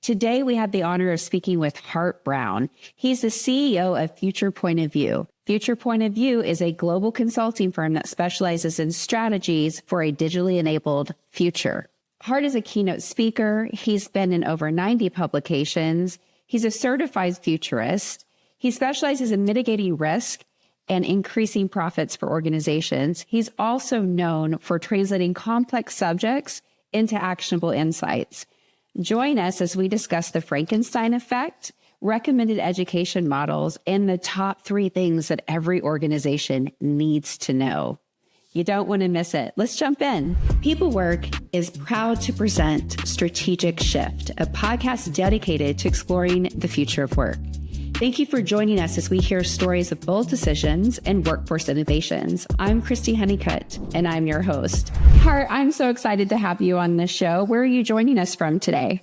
Today, we have the honor of speaking with Hart Brown. He's the CEO of Future Point of View. Future Point of View is a global consulting firm that specializes in strategies for a digitally enabled future. Hart is a keynote speaker. He's been in over 90 publications. He's a certified futurist. He specializes in mitigating risk and increasing profits for organizations. He's also known for translating complex subjects into actionable insights. Join us as we discuss the Frankenstein Effect, recommended education models, and the top 3 things that every organization needs to know. You don't want to miss it. Let's jump in. People Work is proud to present Strategic Shift, a podcast dedicated to exploring the future of work. Thank you for joining us as we hear stories of bold decisions and workforce innovations. I'm Christy Honeycutt, and I'm your host. Hart, I'm so excited to have you on this show. Where are you joining us from today?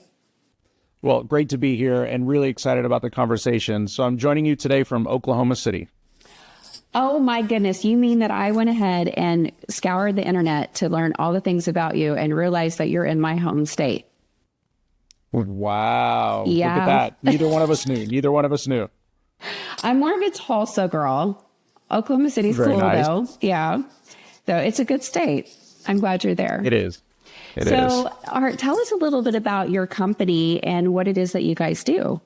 Well, great to be here and really excited about the conversation. So I'm joining you today from Oklahoma City. Oh my goodness. You mean that I went ahead and scoured the internet to learn all the things about you and realized that you're in my home state? Wow. Yeah. Look at that. Neither one of us knew. I'm more of a Tulsa girl. Oklahoma City's Very cool nice. though. Yeah. So it's a good state. I'm glad you're there. It is. So, Art, tell us a little bit about your company and what it is that you guys do.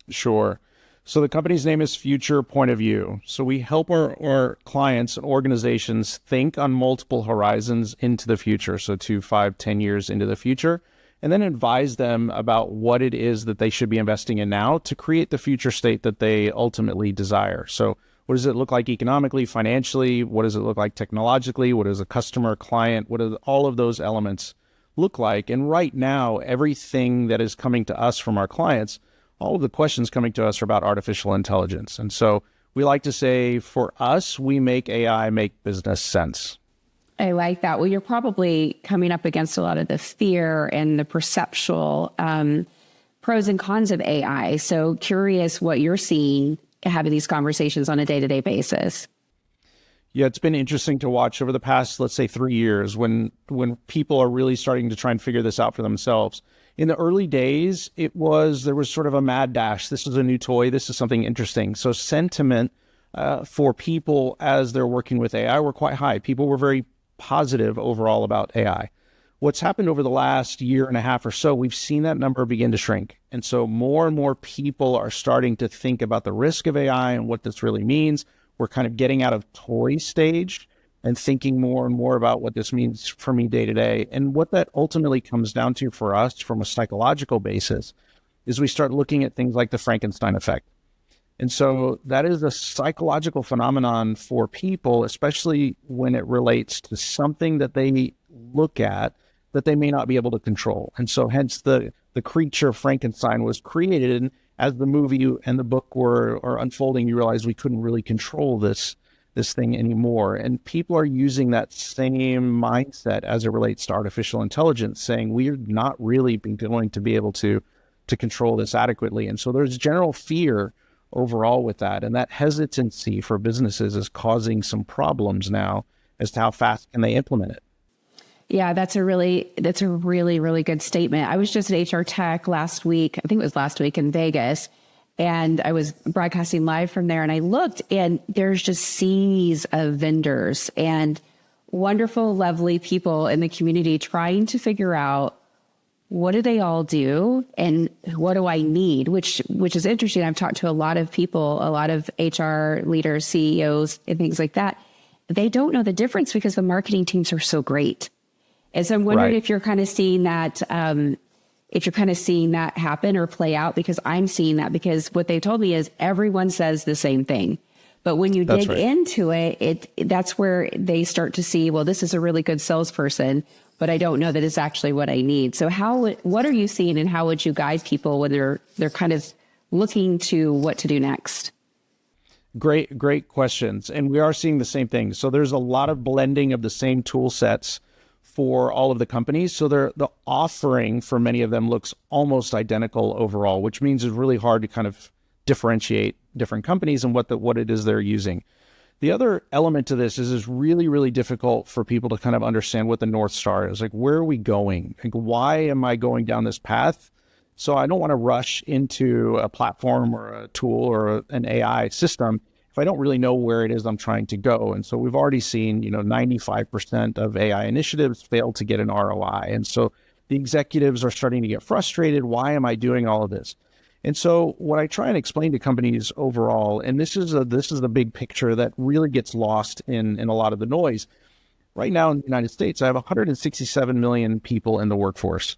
Sure. So the company's name is Future Point of View. So we help our clients and organizations think on multiple horizons into the future. So 2, 5, 10 years into the future, and then advise them about what it is that they should be investing in now to create the future state that they ultimately desire. So what does it look like economically, financially? What does it look like technologically? What does a customer, client, what do all of those elements look like? And right now, everything that is coming to us from our clients, all of the questions coming to us are about artificial intelligence. And so we like to say, for us, we make AI make business sense. I like that. Well, you're probably coming up against a lot of the fear and the perceptual pros and cons of AI. So curious what you're seeing having these conversations on a day-to-day basis. Yeah, it's been interesting to watch over the past, let's say 3 years when people are really starting to try and figure this out for themselves. In the early days, there was sort of a mad dash. This is a new toy. This is something interesting. So sentiment for people as they're working with AI were quite high. People were very positive overall about AI. What's happened over the last year and a half or so, we've seen that number begin to shrink. And so more and more people are starting to think about the risk of AI and what this really means. We're kind of getting out of toy stage and thinking more and more about what this means for me day to day. And what that ultimately comes down to for us from a psychological basis is we start looking at things like the Frankenstein Effect. And so that is a psychological phenomenon for people, especially when it relates to something that they look at that they may not be able to control. And so hence the creature Frankenstein was created. And as the movie and the book are unfolding, you realize we couldn't really control this thing anymore. And people are using that same mindset as it relates to artificial intelligence, saying we're not really going to be able to control this adequately. And so there's general fear overall with that. And that hesitancy for businesses is causing some problems now as to how fast can they implement it. Yeah, that's a really, really good statement. I was just at HR Tech last week. I think it was last week in Vegas, and I was broadcasting live from there. And I looked, and there's just seas of vendors and wonderful, lovely people in the community trying to figure out what do they all do and what do I need, which is interesting. I've talked to a lot of people, a lot of HR leaders, CEOs, and things like that. They don't know the difference because the marketing teams are so great. And so I'm wondering if you're kind of seeing that, happen or play out, because I'm seeing that, because what they told me is everyone says the same thing. But when you dig into it, that's where they start to see, well, this is a really good salesperson, but I don't know that it's actually what I need. So what are you seeing, and how would you guide people when they're kind of looking to what to do next? Great questions. And we are seeing the same thing. So there's a lot of blending of the same tool sets for all of the companies. So the offering for many of them looks almost identical overall, which means it's really hard to kind of differentiate different companies and what it is they're using. The other element to this is it's really, really difficult for people to kind of understand what the North Star is. Like, where are we going? Like, why am I going down this path? So I don't want to rush into a platform or a tool or an AI system if I don't really know where it is I'm trying to go. And so we've already seen, 95% of AI initiatives fail to get an ROI. And so the executives are starting to get frustrated. Why am I doing all of this? And so what I try and explain to companies overall, and this is the big picture that really gets lost in a lot of the noise. Right now in the United States, I have 167 million people in the workforce.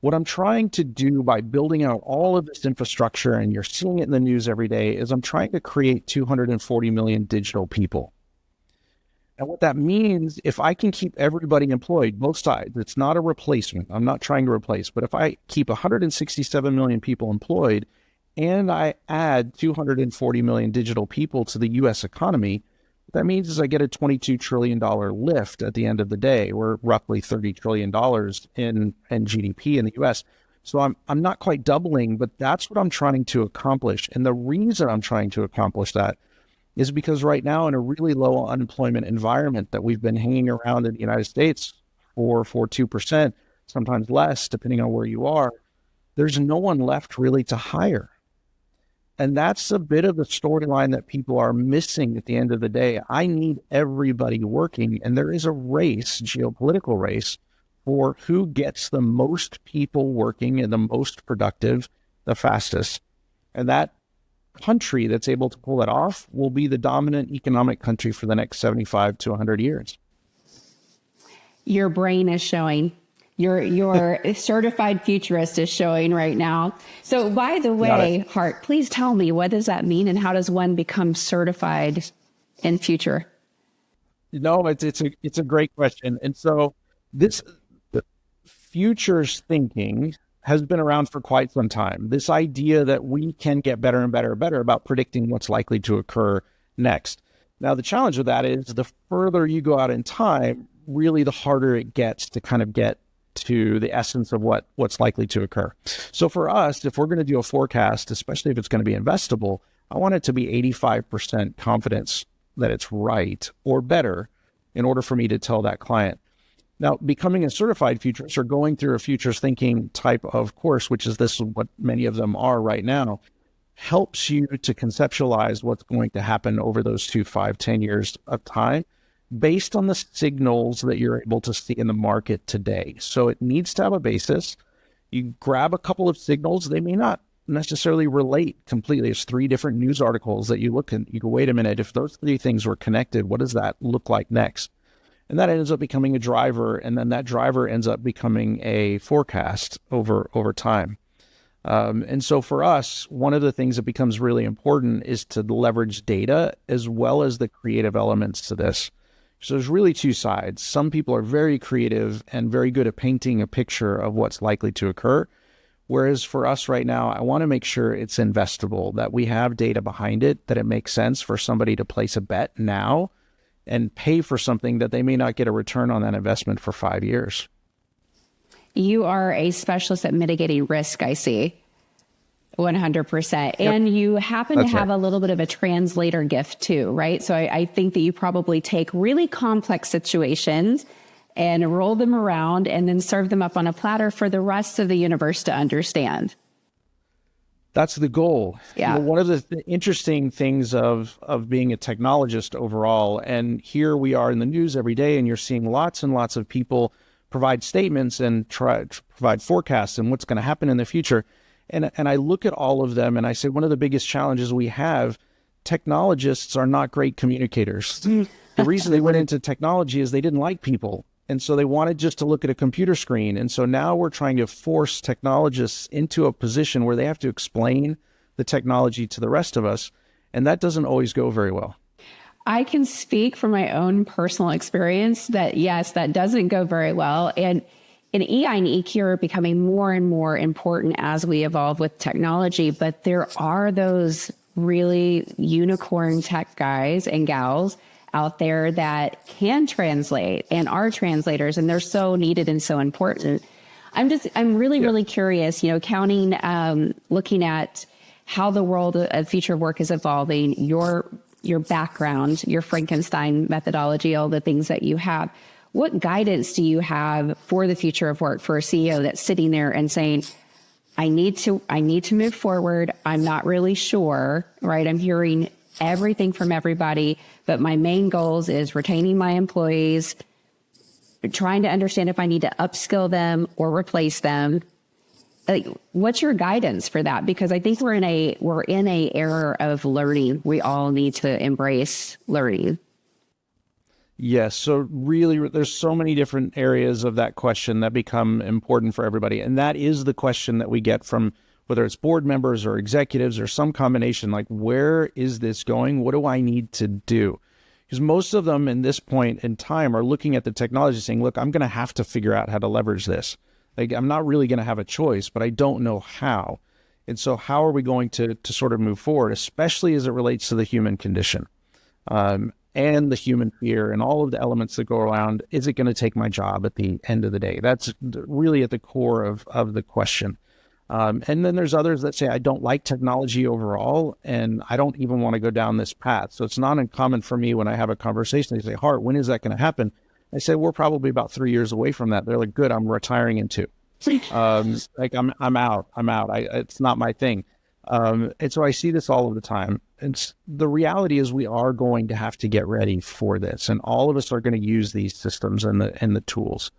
What I'm trying to do by building out all of this infrastructure, and you're seeing it in the news every day, is I'm trying to create 240 million digital people. And what that means, if I can keep everybody employed, both sides, it's not a replacement. I'm not trying to replace, but if I keep 167 million people employed and I add 240 million digital people to the US economy, what that means is I get a $22 trillion lift at the end of the day. We're roughly $30 trillion in GDP in the US. So I'm not quite doubling, but that's what I'm trying to accomplish. And the reason I'm trying to accomplish that is because right now in a really low unemployment environment that we've been hanging around in the United States for 2%, sometimes less, depending on where you are, there's no one left really to hire. And that's a bit of the storyline that people are missing at the end of the day. I need everybody working, and there is a race, geopolitical race, for who gets the most people working and the most productive the fastest. And that country that's able to pull that off will be the dominant economic country for the next 75 to 100 years. Your brain is showing. Your certified futurist is showing right now. So by the way, Hart, please tell me, what does that mean and how does one become certified in future? No, it's a great question. And so the futures thinking has been around for quite some time. This idea that we can get better and better and better about predicting what's likely to occur next. Now, the challenge with that is the further you go out in time, really the harder it gets to kind of get to the essence of what's likely to occur. So for us, if we're going to do a forecast, especially if it's going to be investable, I want it to be 85% confidence that it's right or better in order for me to tell that client. Now, becoming a certified futurist or going through a futures thinking type of course, which is what many of them are right now, helps you to conceptualize what's going to happen over those 2, 5, 10 years of time based on the signals that you're able to see in the market today. So it needs to have a basis. You grab a couple of signals. They may not necessarily relate completely. It's 3 different news articles that you look at. You go, wait a minute, if those 3 things were connected, what does that look like next? And that ends up becoming a driver, and then that driver ends up becoming a forecast over time. And so for us, one of the things that becomes really important is to leverage data as well as the creative elements to this. So there's really 2 sides. Some people are very creative and very good at painting a picture of what's likely to occur. Whereas for us right now, I want to make sure it's investable, that we have data behind it, that it makes sense for somebody to place a bet now and pay for something that they may not get a return on that investment for 5 years. You are a specialist at mitigating risk, I see. 100%. Yep. And you happen to have a little bit of a translator gift too, right? So I think that you probably take really complex situations and roll them around and then serve them up on a platter for the rest of the universe to understand. That's the goal. Yeah. One of the interesting things of being a technologist overall, and here we are in the news every day, and you're seeing lots and lots of people provide statements and try to provide forecasts and what's going to happen in the future. And I look at all of them and I say, one of the biggest challenges we have, technologists are not great communicators. The reason they went into technology is they didn't like people. And so they wanted just to look at a computer screen. And so now we're trying to force technologists into a position where they have to explain the technology to the rest of us. And that doesn't always go very well. I can speak from my own personal experience that, yes, that doesn't go very well. And EI and EQ are becoming more and more important as we evolve with technology. But there are those really unicorn tech guys and gals out there that can translate and are translators, and they're so needed and so important. I'm really curious, looking at how the world of future work is evolving, your background, your Frankenstein methodology, all the things that you have. What guidance do you have for the future of work for a CEO that's sitting there and saying, I need to move forward. I'm not really sure, right? I'm hearing everything from everybody, but my main goals is retaining my employees, trying to understand if I need to upskill them or replace them. Like, what's your guidance for that? Because I think we're in a era of learning. We all need to embrace learning. Yes. So really, there's so many different areas of that question that become important for everybody. And that is the question that we get from whether it's board members or executives or some combination, like, where is this going? What do I need to do? Because most of them in this point in time are looking at the technology saying, look, I'm going to have to figure out how to leverage this. Like, I'm not really going to have a choice, but I don't know how. And so how are we going to sort of move forward, especially as it relates to the human condition? And the human fear and all of the elements that go around, is it going to take my job at the end of the day? That's really at the core of the question. And then there's others that say, I don't like technology overall, and I don't even want to go down this path. So it's not uncommon for me when I have a conversation, they say, Hart, when is that going to happen? I say, we're probably about 3 years away from that. They're like, good, I'm retiring in 2. Like I'm out. It's not my thing. And so I see this all of the time. And the reality is we are going to have to get ready for this. And all of us are going to use these systems and the tools.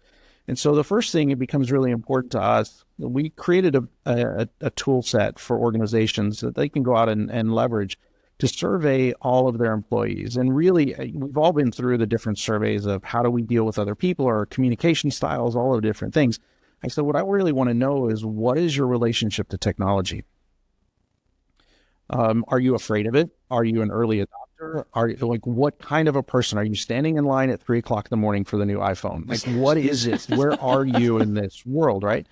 And so the first thing, it becomes really important to us. We created a tool set for organizations that they can go out and leverage to survey all of their employees. And really, we've all been through the different surveys of how do we deal with other people, or communication styles, all of the different things. I said, what I really want to know is, what is your relationship to technology? Are you afraid of it? Are you an early adopter? Are you, like, what kind of a person? Are you standing in line at 3:00 in the morning for the new iPhone? Like, what is it? Where are you in this world, right?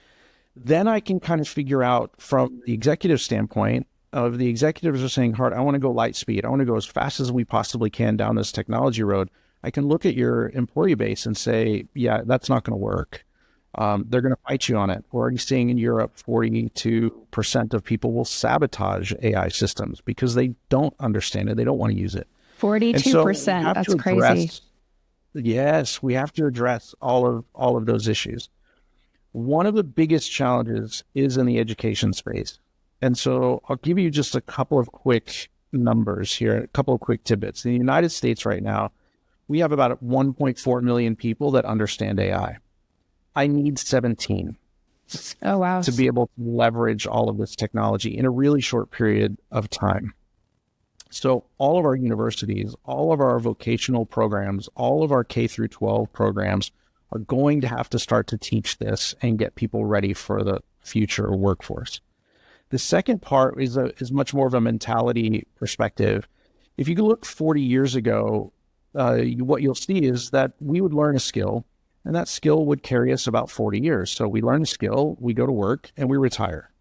Then I can kind of figure out from the executive standpoint of the executives are saying, Hart, I want to go light speed. I want to go as fast as we possibly can down this technology road. I can look at your employee base and say, yeah, that's not going to work. They're going to fight you on it. We're already seeing in Europe, 42% of people will sabotage AI systems because they don't understand it. They don't want to use it. 42%. That's crazy. Yes, we have to address all of those issues. One of the biggest challenges is in the education space. And so I'll give you just a couple of quick numbers here, a couple of quick tidbits. In the United States right now, we have about 1.4 million people that understand AI. I need 17 to be able to leverage all of this technology in a really short period of time. So all of our universities, all of our vocational programs, all of our K through 12 programs are going to have to start to teach this and get people ready for the future workforce. The second part is much more of a mentality perspective. If you look 40 years ago, what you'll see is that we would learn a skill, and that skill would carry us about 40 years. So we learn a skill, we go to work, and we retire.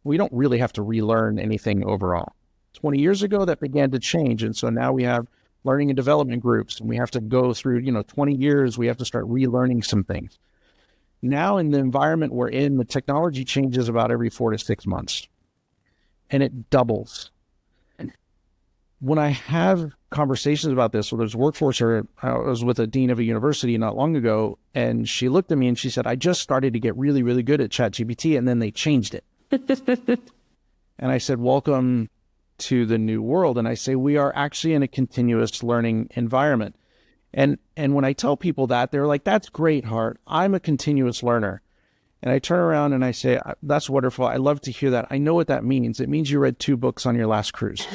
We don't really have to relearn anything overall. 20 years ago, that began to change. And so now we have learning and development groups, and we have to go through, 20 years, we have to start relearning some things. Now in the environment we're in, the technology changes about every 4 to 6 months, and it doubles. When I have conversations about this, whether it's workforce or I was with a dean of a university not long ago, and she looked at me and she said, I just started to get really, really good at ChatGPT, and then they changed it. And I said, welcome to the new world. And I say, we are actually in a continuous learning environment. And when I tell people that, they're like, that's great, Hart. I'm a continuous learner. And I turn around and I say, that's wonderful. I love to hear that. I know what that means. It means you read 2 books on your last cruise.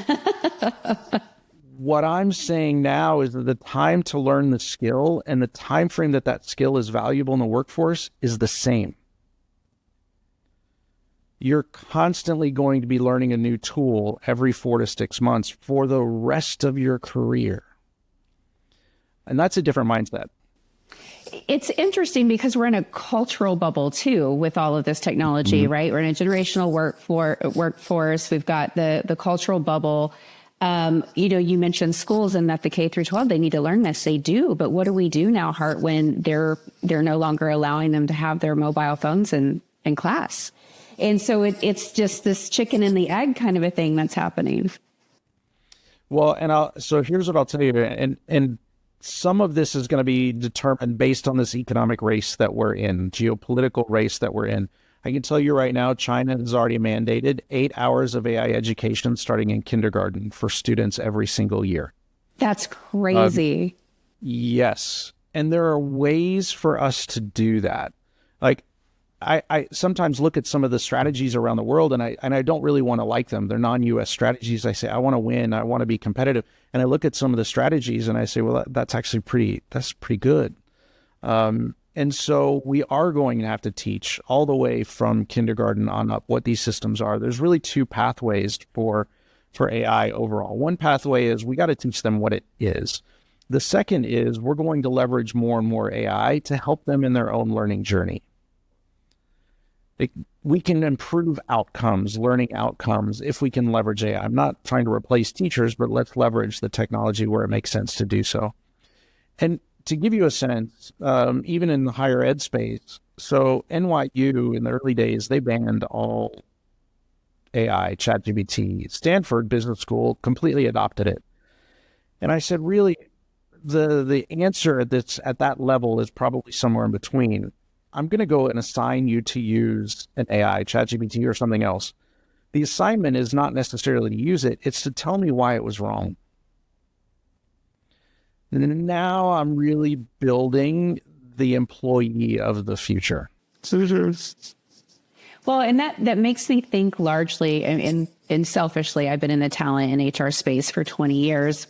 What I'm saying now is that the time to learn the skill and the time frame that skill is valuable in the workforce is the same. You're constantly going to be learning a new tool every 4 to 6 months for the rest of your career. And that's a different mindset. It's interesting because we're in a cultural bubble too with all of this technology, right? We're in a generational workforce. We've got the cultural bubble. You mentioned schools and that the K through 12, they need to learn this. They do. But what do we do now, Hart, when they're no longer allowing them to have their mobile phones in class? And so it's just this chicken and the egg kind of a thing that's happening. Well, so here's what I'll tell you. And some of this is going to be determined based on this economic race that we're in, geopolitical race that we're in. I can tell you right now, China has already mandated 8 hours of AI education starting in kindergarten for students every single year. That's crazy. Yes. And there are ways for us to do that. Like, I sometimes look at some of the strategies around the world and I don't really want to like them. They're non-US strategies. I say, I want to win. I want to be competitive. And I look at some of the strategies and I say, well, that's actually pretty good. And so we are going to have to teach all the way from kindergarten on up what these systems are. There's really two pathways for AI overall. One pathway is we got to teach them what it is. The second is we're going to leverage more and more AI to help them in their own learning journey. We can improve outcomes, learning outcomes, if we can leverage AI. I'm not trying to replace teachers, but let's leverage the technology where it makes sense to do so. And to give you a sense, even in the higher ed space, so NYU in the early days, they banned all AI, ChatGPT. Stanford Business School completely adopted it. And I said, really, the answer that's at that level is probably somewhere in between. I'm going to go and assign you to use an AI, ChatGPT or something else. The assignment is not necessarily to use it. It's to tell me why it was wrong. And now I'm really building the employee of the future. Well, and that makes me think largely and selfishly, I've been in the talent and HR space for 20 years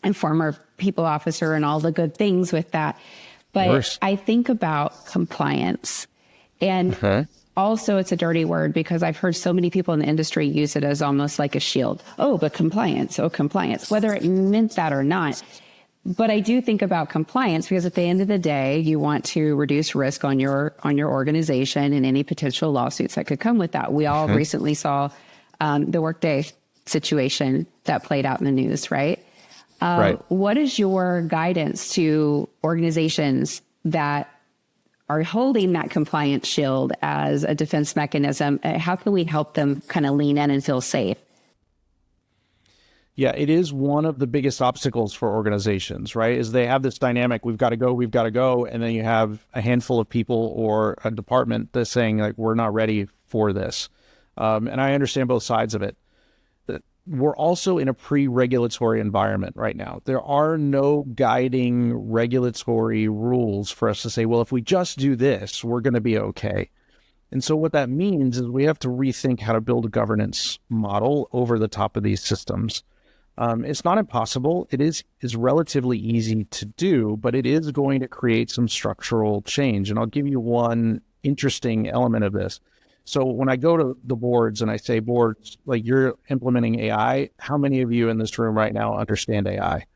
and former people officer and all the good things with that. But I think about compliance, and also it's a dirty word because I've heard so many people in the industry use it as almost like a shield. Oh, but compliance, whether it meant that or not. But I do think about compliance because at the end of the day, you want to reduce risk on your organization and any potential lawsuits that could come with that. We all recently saw the Workday situation that played out in the news, right? Right. What is your guidance to organizations that are holding that compliance shield as a defense mechanism? How can we help them kind of lean in and feel safe? Yeah, it is one of the biggest obstacles for organizations, right? Is they have this dynamic, we've got to go. And then you have a handful of people or a department that's saying, like, we're not ready for this. And I understand both sides of it. We're also in a pre-regulatory environment right now. There are no guiding regulatory rules for us to say, well, if we just do this, we're going to be okay. And so what that means is we have to rethink how to build a governance model over the top of these systems. It's not impossible. It is relatively easy to do, but it is going to create some structural change. And I'll give you one interesting element of this. So when I go to the boards and I say, boards, like, you're implementing AI, how many of you in this room right now understand AI?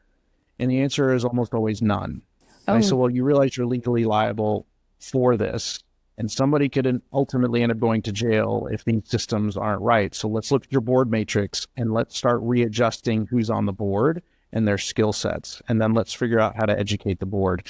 And the answer is almost always none. I say, well, you realize you're legally liable for this, and somebody could ultimately end up going to jail if these systems aren't right. So let's look at your board matrix and let's start readjusting who's on the board and their skill sets. And then let's figure out how to educate the board.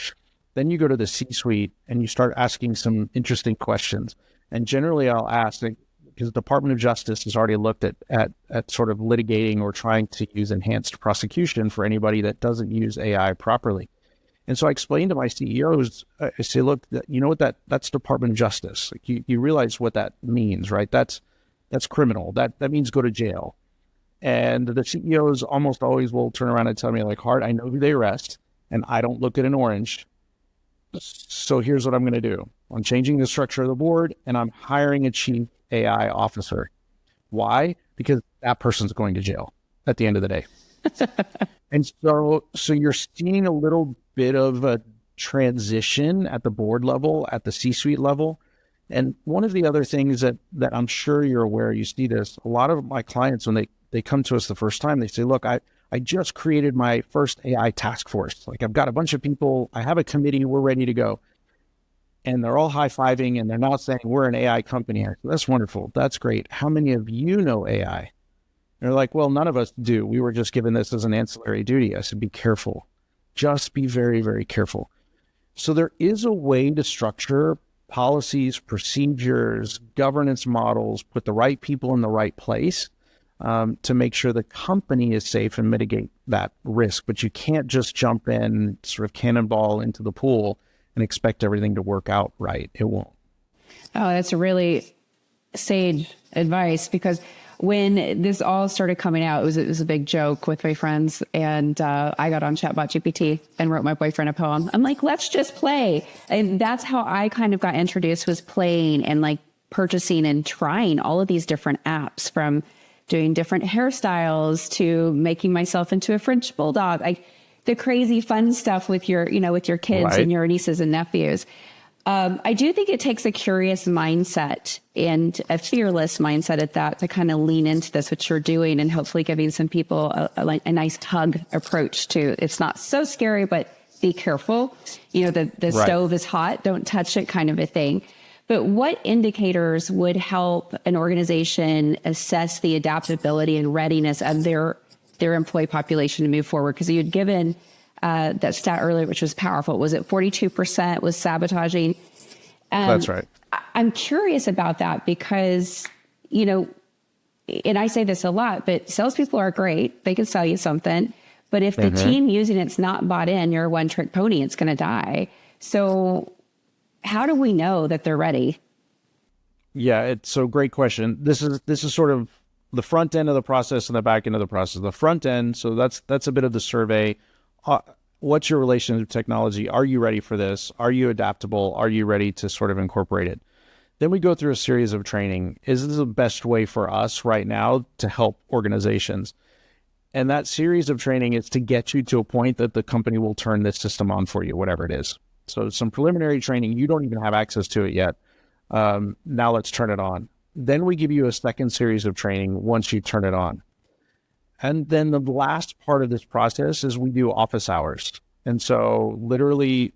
Then you go to the C-suite and you start asking some interesting questions. And generally I'll ask, because the Department of Justice has already looked at sort of litigating or trying to use enhanced prosecution for anybody that doesn't use AI properly. And so I explained to my CEOs, I say, look, you know what, that's Department of Justice. Like, you realize what that means, right? That's criminal. That means go to jail. And the CEOs almost always will turn around and tell me, like, Hart, I know who they arrest and I don't look at an orange. So here's what I'm going to do. I'm changing the structure of the board and I'm hiring a chief AI officer. Why? Because that person's going to jail at the end of the day. And so you're seeing a little bit of a transition at the board level, at the C-suite level. And one of the other things that I'm sure you're aware, you see this, a lot of my clients, when they come to us the first time, they say, look, I just created my first AI task force. Like, I've got a bunch of people, I have a committee, we're ready to go. And they're all high-fiving and they're not saying we're an AI company. That's wonderful. That's great. How many of you know AI? And they're like, well, none of us do. We were just given this as an ancillary duty. I said, be careful. Just be very, very careful. So there is a way to structure policies, procedures, governance models, put the right people in the right place to make sure the company is safe and mitigate that risk. But you can't just jump in, sort of cannonball into the pool and expect everything to work out right. It won't. Oh, that's a really sage advice, because when this all started coming out, it was a big joke with my friends, and I got on ChatGPT and wrote my boyfriend a poem. I'm like, let's just play, and that's how I kind of got introduced, was playing and like purchasing and trying all of these different apps, from doing different hairstyles to making myself into a French bulldog, like the crazy fun stuff with your, with your kids Right. and your nieces and nephews. I do think it takes a curious mindset and a fearless mindset at that to kind of lean into this, what you're doing, and hopefully giving some people a nice hug approach to, it's not so scary, but be careful. The Right. stove is hot, don't touch it, kind of a thing. But what indicators would help an organization assess the adaptability and readiness of their employee population to move forward? Because you'd given that stat earlier, which was powerful. Was it 42% was sabotaging? That's right. I'm curious about that because, and I say this a lot, but salespeople are great. They can sell you something. But if the team using it's not bought in, you're a one-trick pony, it's going to die. So how do we know that they're ready? Yeah, it's a great question. This is sort of the front end of the process and the back end of the process. The front end, so that's a bit of the survey. What's your relationship to technology? Are you ready for this? Are you adaptable? Are you ready to sort of incorporate it? Then we go through a series of training. Is this the best way for us right now to help organizations? And that series of training is to get you to a point that the company will turn this system on for you, whatever it is. So some preliminary training, you don't even have access to it yet. Now let's turn it on. Then we give you a second series of training once you turn it on. And then the last part of this process is we do office hours. And so literally,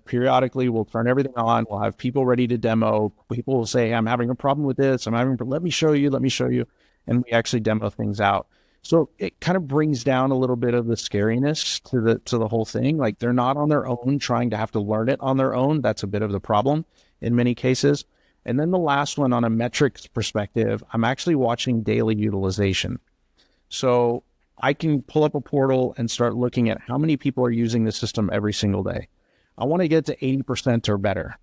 periodically, we'll turn everything on. We'll have people ready to demo. People will say, I'm having a problem with this. Let me show you. And we actually demo things out. So it kind of brings down a little bit of the scariness to the whole thing. Like, they're not on their own trying to have to learn it on their own. That's a bit of the problem in many cases. And then the last one, on a metrics perspective, I'm actually watching daily utilization. So I can pull up a portal and start looking at how many people are using the system every single day. I want to get to 80% or better.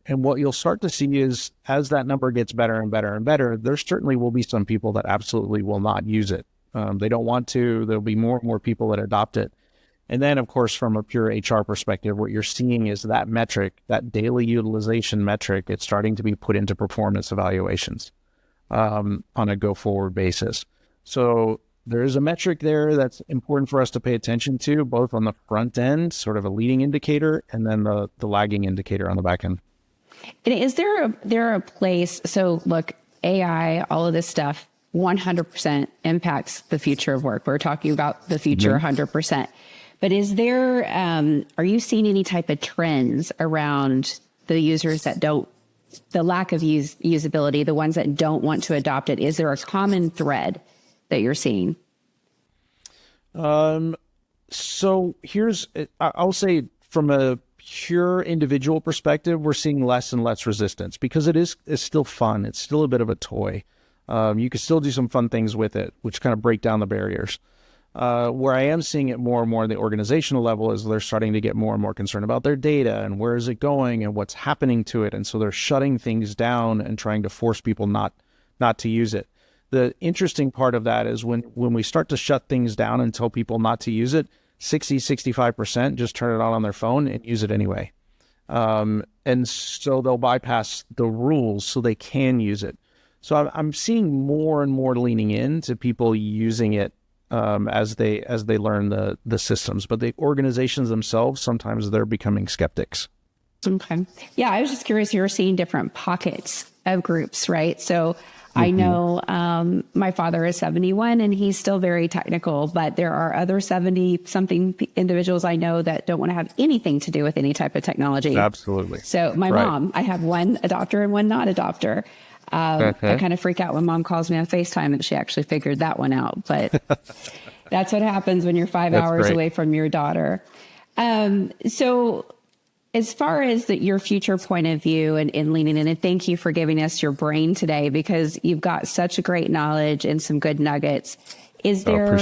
And what you'll start to see is, as that number gets better and better and better, there certainly will be some people that absolutely will not use it. They don't want to. There'll be more and more people that adopt it. And then, of course, from a pure HR perspective, what you're seeing is that metric, that daily utilization metric, it's starting to be put into performance evaluations on a go-forward basis. So there is a metric there that's important for us to pay attention to, both on the front end, sort of a leading indicator, and then the lagging indicator on the back end. And is there a place? So look, AI, all of this stuff, 100% impacts the future of work. We're talking about the future 100%. But is there, are you seeing any type of trends around the users that don't, the lack of usability, the ones that don't want to adopt it? Is there a common thread that you're seeing? So I'll say, from a pure individual perspective, we're seeing less and less resistance, because it's still fun. It's still a bit of a toy. You can still do some fun things with it, which kind of break down the barriers. Where I am seeing it more and more on the organizational level is they're starting to get more and more concerned about their data and where is it going and what's happening to it. And so they're shutting things down and trying to force people not to use it. The interesting part of that is when we start to shut things down and tell people not to use it, 65% just turn it on their phone and use it anyway. And so they'll bypass the rules so they can use it. So I'm seeing more and more leaning into people using it as they learn the systems. But the organizations themselves, sometimes they're becoming skeptics. Okay. Yeah, I was just curious, you're seeing different pockets of groups, right? So I know my father is 71 and he's still very technical, but there are other 70-something individuals I know that don't want to have anything to do with any type of technology. Absolutely. So my mom, I have one adopter and one not adopter. I kind of freak out when mom calls me on FaceTime and she actually figured that one out. But that's what happens when you're 5 hours away from your daughter. So as far as your future point of view and leaning in, and thank you for giving us your brain today, because you've got such a great knowledge and some good nuggets. Is there,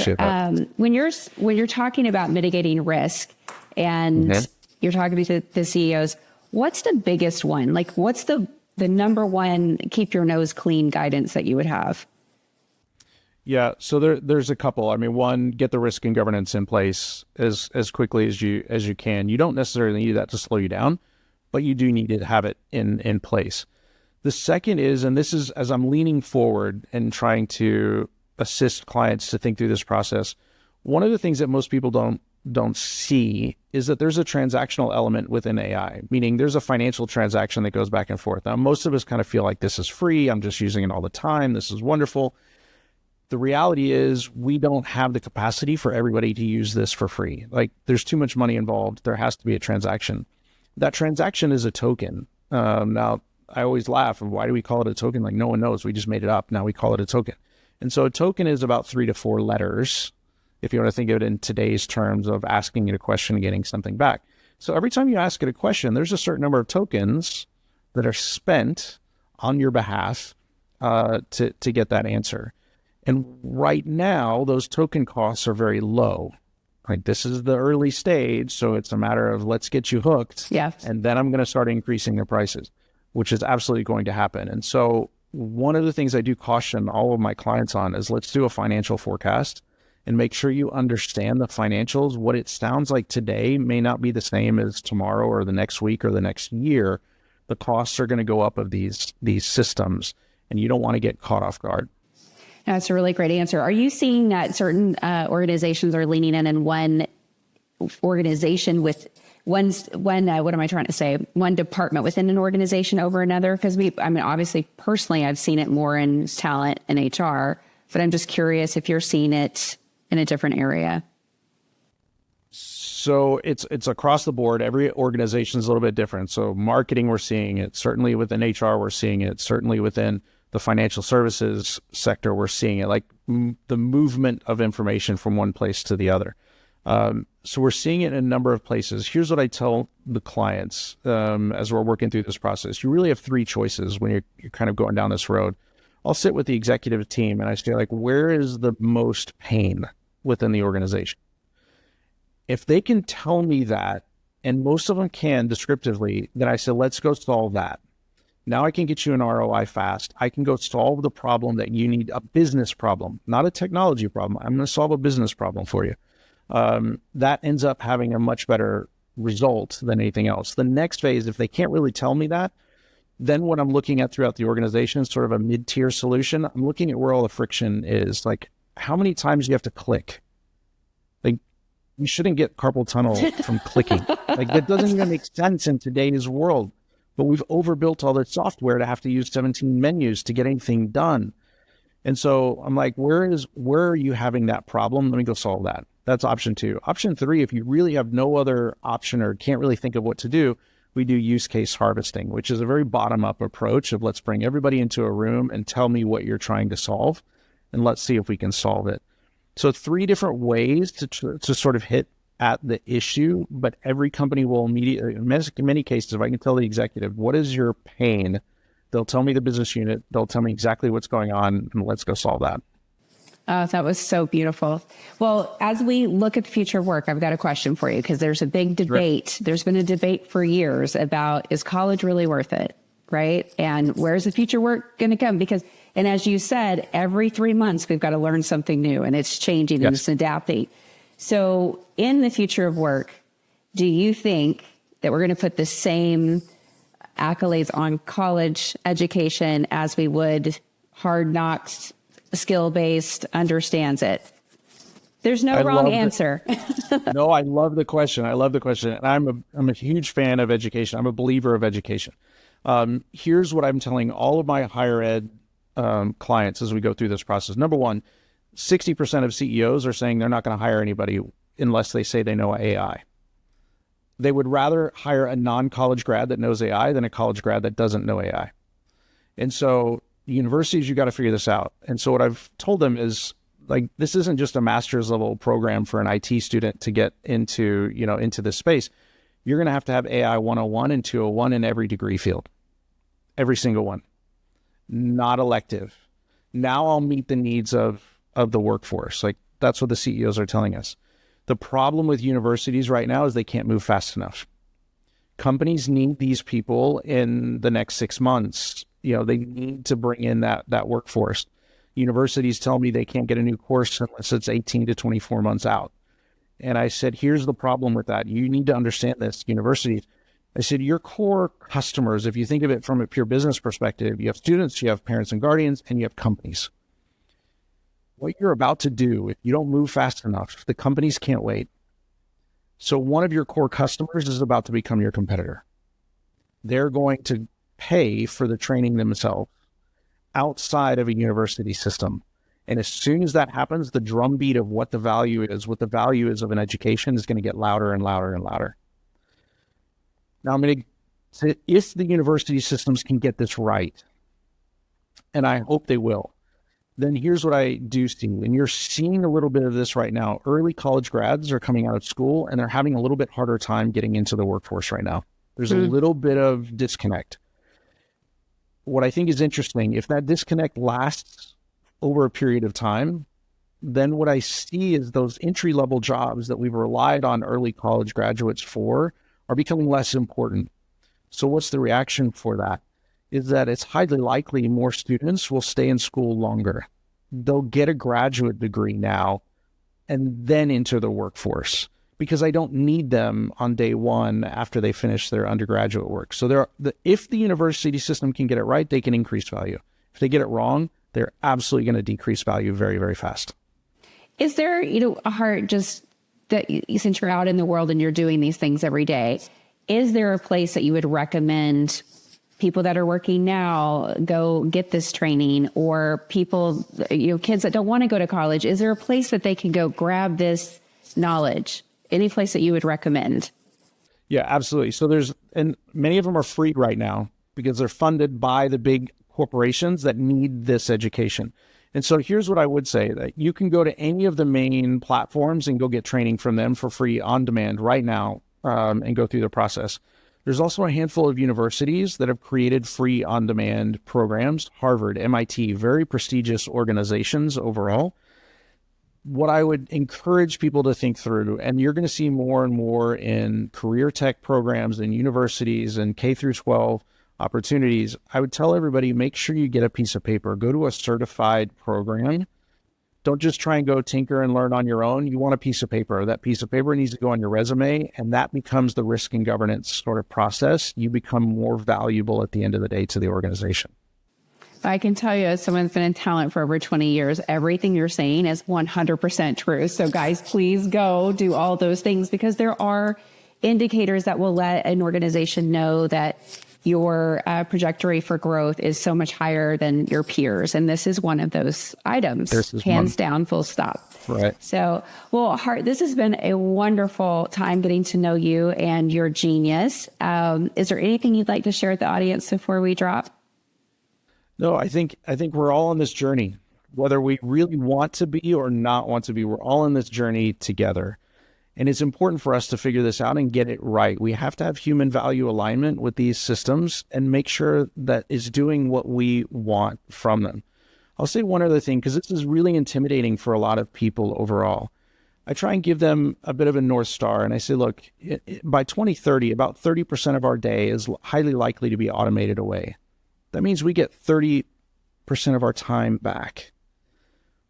when you're talking about mitigating risk and you're talking to the CEOs, what's the biggest one? Like, what's the the number one keep your nose clean guidance that you would have? Yeah, so there's a couple. I mean, one, get the risk and governance in place as quickly as you can. You don't necessarily need that to slow you down, but you do need to have it in place. The second is, and this is as I'm leaning forward and trying to assist clients to think through this process, one of the things that most people don't see is that there's a transactional element within AI, meaning there's a financial transaction that goes back and forth. Now, most of us kind of feel like this is free. I'm just using it all the time. This is wonderful. The reality is we don't have the capacity for everybody to use this for free. Like, there's too much money involved. There has to be a transaction. That transaction is a token. Now, I always laugh. Why do we call it a token? Like, no one knows. We just made it up. Now we call it a token. And so a token is about 3 to 4 letters, if you want to think of it in today's terms of asking it a question and getting something back. So every time you ask it a question, there's a certain number of tokens that are spent on your behalf to get that answer. And right now, those token costs are very low. Like, this is the early stage, so it's a matter of let's get you hooked. Yeah. And then I'm going to start increasing the prices, which is absolutely going to happen. And so one of the things I do caution all of my clients on is let's do a financial forecast and make sure you understand the financials. What it sounds like today may not be the same as tomorrow or the next week or the next year. The costs are going to go up of these systems, and you don't want to get caught off guard. That's a really great answer. Are you seeing that certain organizations are leaning in one organization with one department within an organization over another? Because obviously, personally, I've seen it more in talent and HR, but I'm just curious if you're seeing it in a different area. So it's across the board. Every organization is a little bit different. So marketing, we're seeing it. Certainly within HR, we're seeing it. Certainly within the financial services sector, we're seeing it, like the movement of information from one place to the other. So we're seeing it in a number of places. Here's what I tell the clients as we're working through this process. You really have 3 choices when you're kind of going down this road. I'll sit with the executive team and I say, like, where is the most pain within the organization? If they can tell me that, and most of them can descriptively, then I say, let's go solve that. Now I can get you an ROI fast. I can go solve the problem that you need, a business problem, not a technology problem. I'm going to solve a business problem for you. That ends up having a much better result than anything else. The next phase, if they can't really tell me that, then what I'm looking at throughout the organization is sort of a mid-tier solution. I'm looking at where all the friction is. Like, how many times do you have to click? Like, you shouldn't get carpal tunnel from clicking. Like, that doesn't even make sense in today's world. But we've overbuilt all the software to have to use 17 menus to get anything done. And so I'm like, where are you having that problem? Let me go solve that. That's option 2. Option 3, if you really have no other option or can't really think of what to do, we do use case harvesting, which is a very bottom-up approach of let's bring everybody into a room and tell me what you're trying to solve, and let's see if we can solve it. So 3 different ways to sort of hit at the issue, but every company will immediately, in many cases, if I can tell the executive, what is your pain? They'll tell me the business unit, they'll tell me exactly what's going on, and let's go solve that. Oh, that was so beautiful. Well, as we look at the future of work, I've got a question for you, because there's a big debate. Right. There's been a debate for years about, is college really worth it? Right? And where's the future work going to come? Because, and as you said, every 3 months, we've got to learn something new, and it's changing and it's adapting. So in the future of work, do you think that we're going to put the same accolades on college education as we would Hard Knocks, skill-based, understands it? There's no wrong answer. No, I love the question. And I'm a huge fan of education. I'm a believer of education. Here's what I'm telling all of my higher ed clients as we go through this process. Number one, 60% of CEOs are saying they're not going to hire anybody unless they say they know AI. They would rather hire a non-college grad that knows AI than a college grad that doesn't know AI. And so universities, you got to figure this out. And so what I've told them is, like, this isn't just a master's level program for an IT student to get into, into this space. You're going to have AI 101 and 201 in every degree field, every single one, not elective. Now I'll meet the needs of the workforce. Like, that's what the CEOs are telling us. The problem with universities right now is they can't move fast enough. Companies need these people in the next 6 months. They need to bring in that workforce. Universities tell me they can't get a new course unless it's 18 to 24 months out. And I said, here's the problem with that. You need to understand this, universities. I said, your core customers, if you think of it from a pure business perspective, you have students, you have parents and guardians, and you have companies. What you're about to do, if you don't move fast enough, the companies can't wait. So one of your core customers is about to become your competitor. They're going to pay for the training themselves outside of a university system. And as soon as that happens, the drumbeat of what the value is of an education is going to get louder and louder and louder. Now, I'm going to say, if the university systems can get this right, and I hope they will, then here's what I do see. And you're seeing a little bit of this right now. Early college grads are coming out of school, and they're having a little bit harder time getting into the workforce right now. There's a little bit of disconnect. What I think is interesting, if that disconnect lasts over a period of time, then what I see is those entry-level jobs that we've relied on early college graduates for are becoming less important. So what's the reaction for that? Is that it's highly likely more students will stay in school longer. They'll get a graduate degree now and then enter the workforce, because I don't need them on day one after they finish their undergraduate work. So if the university system can get it right, they can increase value. If they get it wrong, they're absolutely going to decrease value very, very fast. Is there, a Hart, just that since you're out in the world and you're doing these things every day, is there a place that you would recommend people that are working now go get this training, or people, kids that don't want to go to college? Is there a place that they can go grab this knowledge? Any place that you would recommend? Yeah, absolutely. So and many of them are free right now because they're funded by the big corporations that need this education. And so here's what I would say, that you can go to any of the main platforms and go get training from them for free on demand right now, and go through the process. There's also a handful of universities that have created free on-demand programs. Harvard, MIT, very prestigious organizations overall. What I would encourage people to think through, and you're going to see more and more in career tech programs and universities and K through 12 opportunities, I would tell everybody, make sure you get a piece of paper. Go to a certified program. Don't just try and go tinker and learn on your own. You want a piece of paper. That piece of paper needs to go on your resume, and that becomes the risk and governance sort of process. You become more valuable at the end of the day to the organization. I can tell you, as someone that's been in talent for over 20 years, everything you're saying is 100% true. So guys, please go do all those things, because there are indicators that will let an organization know that your trajectory for growth is so much higher than your peers. And this is one of those items, hands down, full stop. Right. So, well, Hart, this has been a wonderful time getting to know you and your genius. Is there anything you'd like to share with the audience before we drop? No, I think we're all on this journey, whether we really want to be or not want to be. We're all in this journey together. And it's important for us to figure this out and get it right. We have to have human value alignment with these systems and make sure that it's doing what we want from them. I'll say one other thing, because this is really intimidating for a lot of people overall. I try and give them a bit of a North Star, and I say, look, by 2030, about 30% of our day is highly likely to be automated away. That means we get 30% of our time back.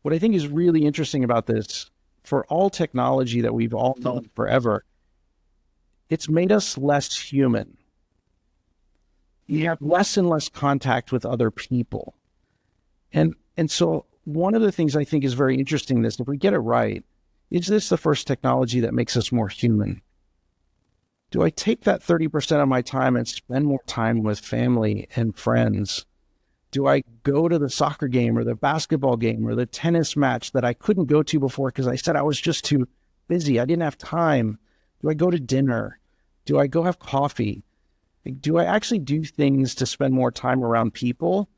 What I think is really interesting about this, for all technology that we've all known forever, it's made us less human. You have less and less contact with other people. And so one of the things I think is very interesting is, if we get it right, is this the first technology that makes us more human? Do I take that 30% of my time and spend more time with family and friends? Do I go to the soccer game or the basketball game or the tennis match that I couldn't go to before because I said I was just too busy? I didn't have time. Do I go to dinner? Do I go have coffee? Do I actually do things to spend more time around people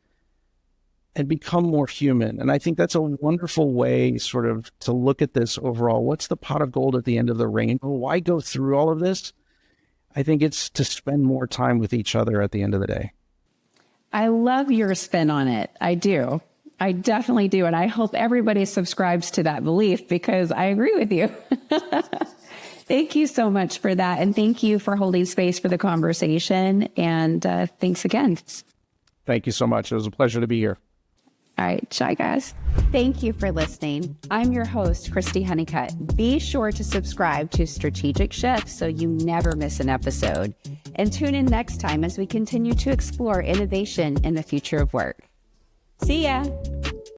and become more human? And I think that's a wonderful way sort of to look at this overall. What's the pot of gold at the end of the rainbow? Why go through all of this? I think it's to spend more time with each other at the end of the day. I love your spin on it. I do. I definitely do. And I hope everybody subscribes to that belief, because I agree with you. Thank you so much for that. And thank you for holding space for the conversation. And thanks again. Thank you so much. It was a pleasure to be here. All right. Bye, guys. Thank you for listening. I'm your host, Christy Honeycutt. Be sure to subscribe to Strategic Shifts so you never miss an episode. And tune in next time as we continue to explore innovation in the future of work. See ya.